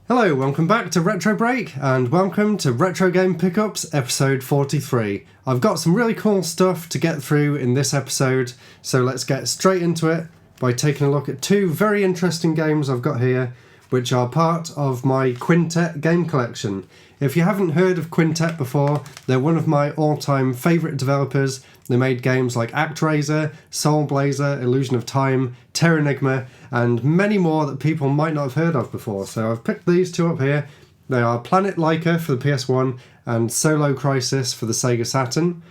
Hello, welcome back to RetroBreak and welcome to Retro Game Pickups episode 43. I've got some really cool stuff to get through in this episode, so let's get straight into it by taking a look at two very interesting games I've got here, which are part of my Quintet game collection. If you haven't heard of Quintet before, they're one of my all-time favourite developers. They made games like ActRaiser, Soul Blazer, Illusion of Time, Terranigma, and many more that people might not have heard of before. So I've picked these two up here. They are Planet Laika for the PS1 and Solo Crisis for the Sega Saturn.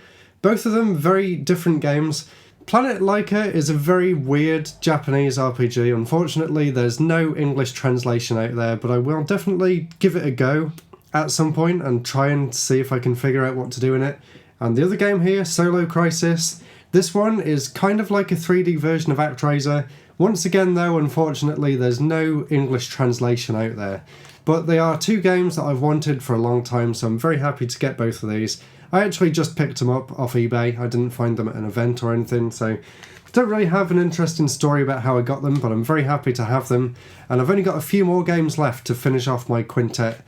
Both of them very different games. Planet Laika is a very weird Japanese RPG. Unfortunately, there's no English translation out there, but I will definitely give it a go at some point and try and see if I can figure out what to do in it. And the other game here, Solo Crisis, this one is kind of like a 3D version of ActRaiser. Once again though, unfortunately, there's no English translation out there. But they are two games that I've wanted for a long time, so I'm very happy to get both of these. I actually just picked them up off eBay. I didn't find them at an event or anything, so I don't really have an interesting story about how I got them, but I'm very happy to have them. And I've only got a few more games left to finish off my Quintet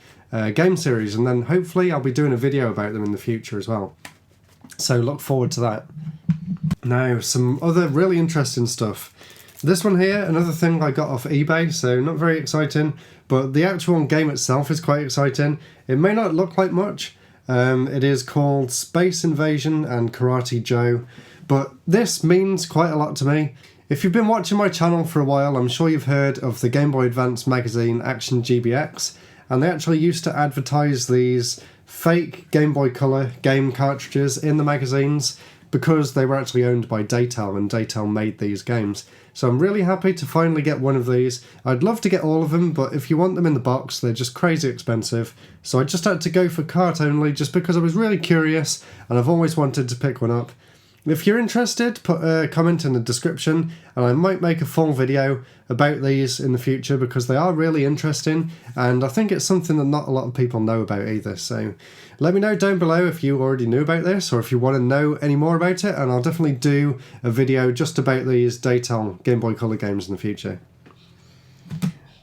game series, and then hopefully I'll be doing a video about them in the future as well. So look forward to that. Now, some other really interesting stuff. This one here, another thing I got off eBay, so not very exciting, but the actual game itself is quite exciting. It may not look like much. It is called Space Invasion and Karate Joe, but this means quite a lot to me. If you've been watching my channel for a while, I'm sure you've heard of the Game Boy Advance magazine Action GBX, and they actually used to advertise these fake Game Boy Color game cartridges in the magazines because they were actually owned by Daytel, and Daytel made these games. So I'm really happy to finally get one of these. I'd love to get all of them, but if you want them in the box, they're just crazy expensive. So I just had to go for cart only just because I was really curious and I've always wanted to pick one up. If you're interested, put a comment in the description and I might make a full video about these in the future because they are really interesting and I think it's something that not a lot of people know about either. So let me know down below if you already knew about this or if you want to know any more about it, and I'll definitely do a video just about these Daytel Game Boy Color games in the future.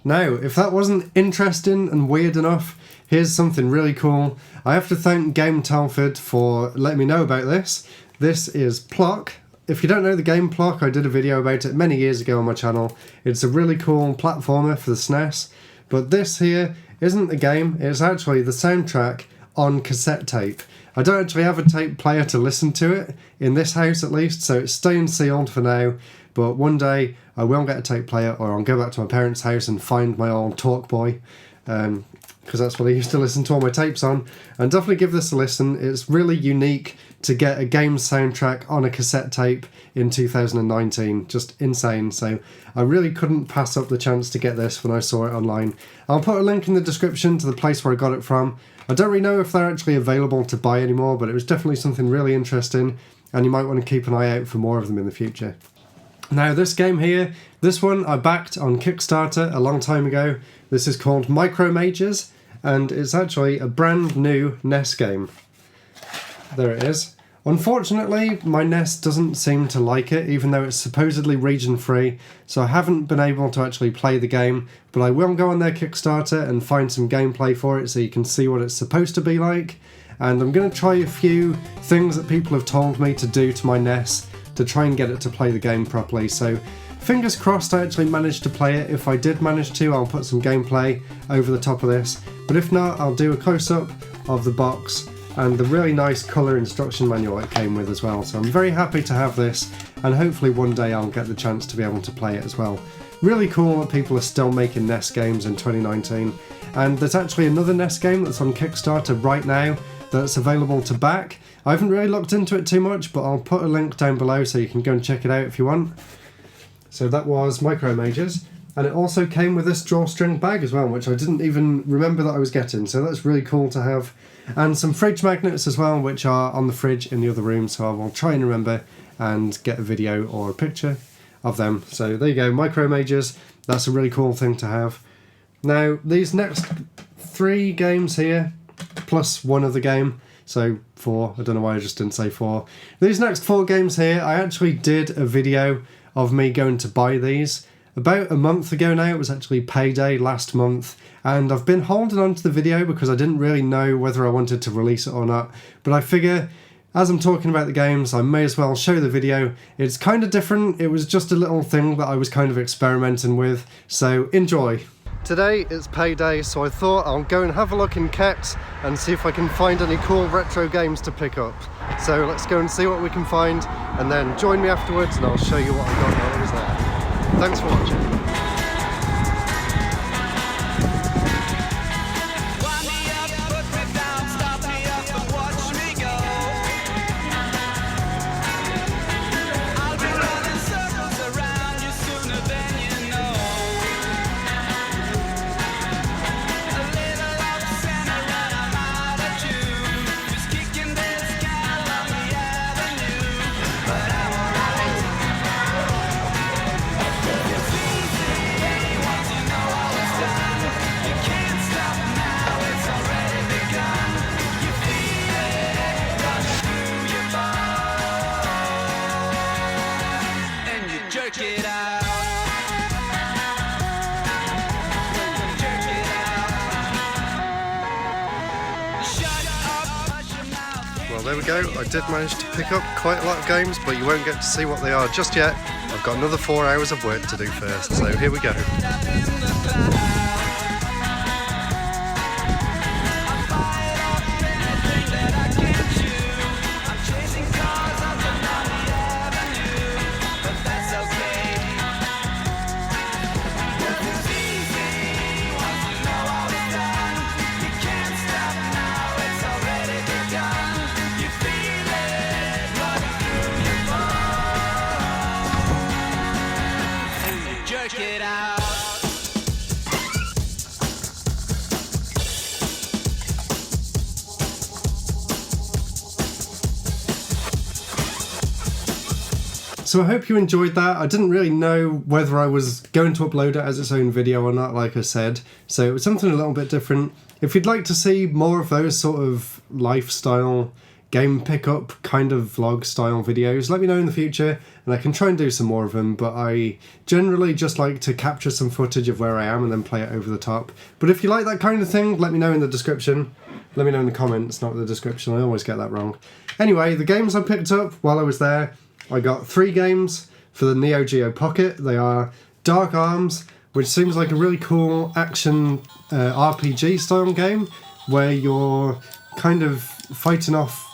Now, if that wasn't interesting and weird enough, here's something really cool. I have to thank Game Telford for letting me know about this. This is Plok. If you don't know the game Plok, I did a video about it many years ago on my channel. It's a really cool platformer for the SNES, but this here isn't the game, it's actually the soundtrack on cassette tape. I don't actually have a tape player to listen to it, in this house at least, so it's staying sealed for now, but one day I will get a tape player or I'll go back to my parents' house and find my old Talkboy, because that's what I used to listen to all my tapes on, and definitely give this a listen. It's really unique to get a game soundtrack on a cassette tape in 2019, just insane, so I really couldn't pass up the chance to get this when I saw it online. I'll put a link in the description to the place where I got it from. I don't really know if they're actually available to buy anymore, but it was definitely something really interesting, and you might want to keep an eye out for more of them in the future. Now this game here, this one I backed on Kickstarter a long time ago. This is called Micro Mages, and it's actually a brand new NES game. There it is. Unfortunately, my NES doesn't seem to like it, even though it's supposedly region free, so I haven't been able to actually play the game, but I will go on their Kickstarter and find some gameplay for it so you can see what it's supposed to be like, and I'm going to try a few things that people have told me to do to my NES to try and get it to play the game properly, so fingers crossed I actually managed to play it. If I did manage to, I'll put some gameplay over the top of this, but if not, I'll do a close-up of the box and the really nice colour instruction manual it came with as well. So I'm very happy to have this, and hopefully one day I'll get the chance to be able to play it as well. Really cool that people are still making NES games in 2019, and there's actually another NES game that's on Kickstarter right now that's available to back. I haven't really looked into it too much, but I'll put a link down below so you can go and check it out if you want. So that was Micro Mages, and it also came with this drawstring bag as well, which I didn't even remember that I was getting, so that's really cool to have. And some fridge magnets as well, which are on the fridge in the other room, so I will try and remember and get a video or a picture of them. So there you go, Micro Mages, that's a really cool thing to have. Now, these next 3 games here, plus one other game, so 4, I don't know why I just didn't say 4. These next 4 games here, I actually did a video of me going to buy these, about a month ago now. It was actually payday last month, and I've been holding on to the video because I didn't really know whether I wanted to release it or not, but I figure as I'm talking about the games, I may as well show the video. It's kind of different. It was just a little thing that I was kind of experimenting with, so enjoy. Today is payday, so I thought I'll go and have a look in Ket and see if I can find any cool retro games to pick up. So let's go and see what we can find, and then join me afterwards and I'll show you what I got while I was there. Thanks for watching. Well, there we go. I did manage to pick up quite a lot of games, but you won't get to see what they are just yet. I've got another 4 hours of work to do first, so here we go. So I hope you enjoyed that. I didn't really know whether I was going to upload it as its own video or not, like I said. So it was something a little bit different. If you'd like to see more of those sort of lifestyle game pickup kind of vlog style videos, let me know in the future and I can try and do some more of them. But I generally just like to capture some footage of where I am and then play it over the top. But if you like that kind of thing, let me know in the description. Let me know in the comments, not the description. I always get that wrong. Anyway, the games I picked up while I was there, I got 3 games for the Neo Geo Pocket. They are Dark Arms, which seems like a really cool action RPG style game where you're kind of fighting off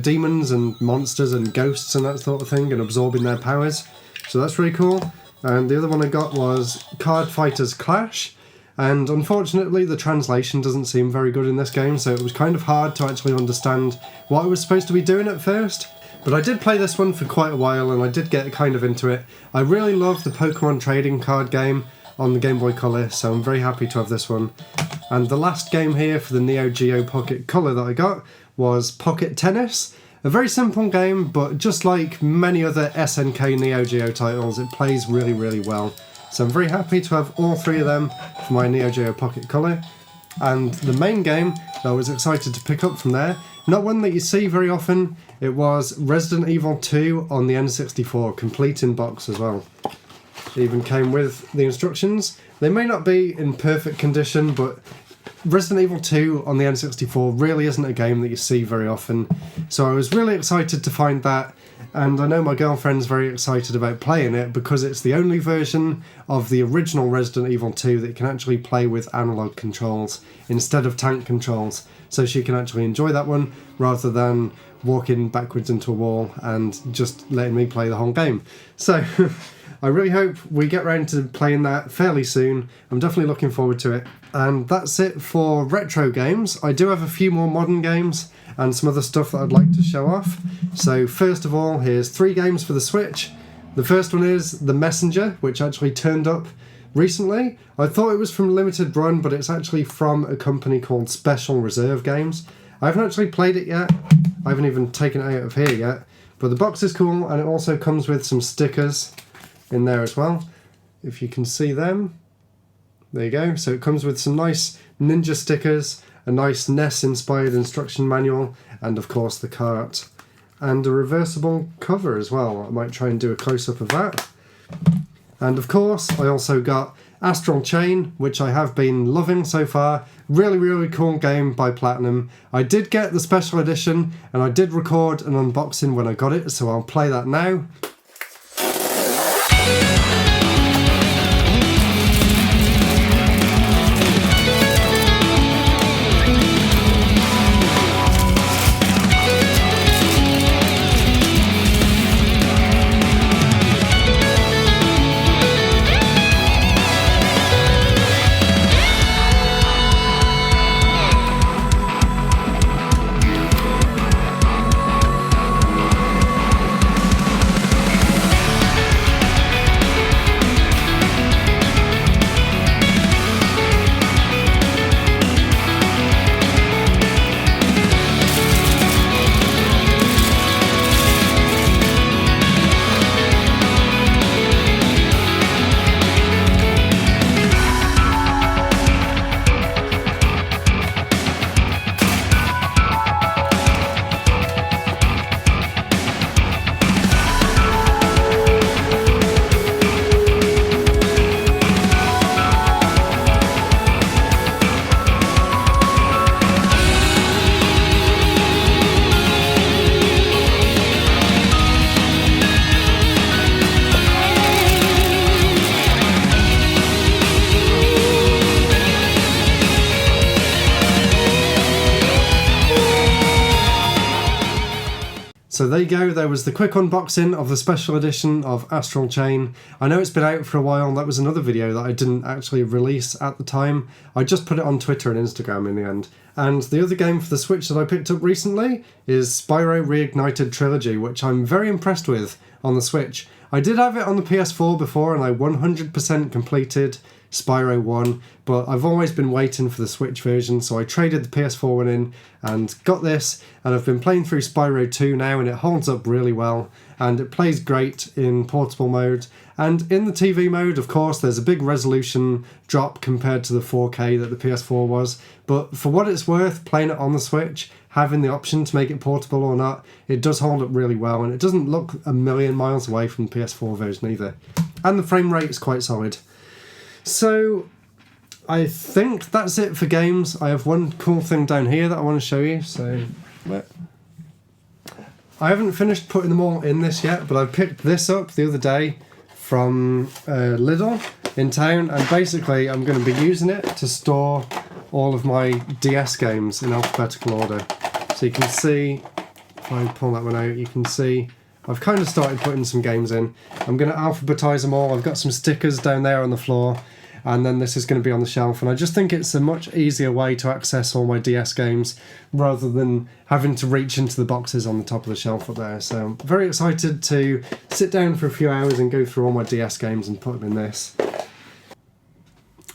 demons and monsters and ghosts and that sort of thing and absorbing their powers. So that's really cool. And the other one I got was Card Fighters Clash. And unfortunately the translation doesn't seem very good in this game, so it was kind of hard to actually understand what I was supposed to be doing at first. But I did play this one for quite a while and I did get kind of into it. I really love the Pokemon trading card game on the Game Boy Color, so I'm very happy to have this one. And the last game here for the Neo Geo Pocket Color that I got was Pocket Tennis. A very simple game, but just like many other SNK Neo Geo titles, it plays really, really well. So I'm very happy to have all 3 of them for my Neo Geo Pocket Color. And the main game that I was excited to pick up from there, not one that you see very often, it was Resident Evil 2 on the N64, complete in box as well. It even came with the instructions. They may not be in perfect condition, but Resident Evil 2 on the N64 really isn't a game that you see very often. So I was really excited to find that, and I know my girlfriend's very excited about playing it because it's the only version of the original Resident Evil 2 that you can actually play with analog controls instead of tank controls. So she can actually enjoy that one rather than walking backwards into a wall and just letting me play the whole game. So I really hope we get around to playing that fairly soon. I'm definitely looking forward to it. And that's it for retro games. I do have a few more modern games and some other stuff that I'd like to show off. So first of all, here's 3 games for the Switch. The first one is The Messenger, which actually turned up recently. I thought it was from Limited Run, but it's actually from a company called Special Reserve Games. I haven't actually played it yet. I haven't even taken it out of here yet. But the box is cool, and it also comes with some stickers in there as well, if you can see them. There you go. So it comes with some nice ninja stickers, a nice NES inspired instruction manual, and of course the cart, and a reversible cover as well. I might try and do a close-up of that. And of course, I also got Astral Chain, which I have been loving so far. Really, really cool game by Platinum. I did get the special edition, and I did record an unboxing when I got it, so I'll play that now. So there you go, there was the quick unboxing of the special edition of Astral Chain. I know it's been out for a while, that was another video that I didn't actually release at the time. I just put it on Twitter and Instagram in the end. And the other game for the Switch that I picked up recently is Spyro Reignited Trilogy, which I'm very impressed with on the Switch. I did have it on the PS4 before and I 100% completed Spyro 1, but I've always been waiting for the Switch version, so I traded the PS4 one in and got this, and I've been playing through Spyro 2 now, and it holds up really well, and it plays great in portable mode, and in the TV mode, of course, there's a big resolution drop compared to the 4K that the PS4 was, but for what it's worth, playing it on the Switch, having the option to make it portable or not, it does hold up really well, and it doesn't look a million miles away from the PS4 version either, and the frame rate is quite solid. So I think that's it for games. I have one cool thing down here that I want to show you. So I haven't finished putting them all in this yet, but I picked this up the other day from Lidl in town, and basically I'm going to be using it to store all of my DS games in alphabetical order. So you can see, if I pull that one out, you can see I've kind of started putting some games in. I'm going to alphabetize them all. I've got some stickers down there on the floor, and then this is going to be on the shelf, and I just think it's a much easier way to access all my DS games rather than having to reach into the boxes on the top of the shelf up there. So I'm very excited to sit down for a few hours and go through all my DS games and put them in this.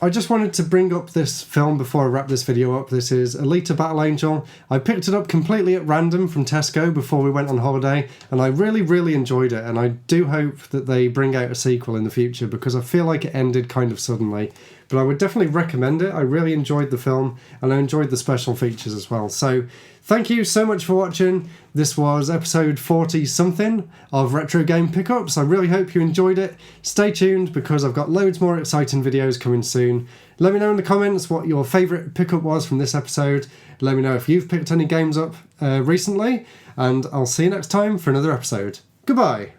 I just wanted to bring up this film before I wrap this video up. This is Alita Battle Angel. I picked it up completely at random from Tesco before we went on holiday, and I really enjoyed it, and I do hope that they bring out a sequel in the future because I feel like it ended kind of suddenly. But I would definitely recommend it. I really enjoyed the film, and I enjoyed the special features as well. So thank you so much for watching. This was episode 40-something of Retro Game Pickups. I really hope you enjoyed it. Stay tuned because I've got loads more exciting videos coming soon. Let me know in the comments what your favourite pickup was from this episode. Let me know if you've picked any games up recently, and I'll see you next time for another episode. Goodbye!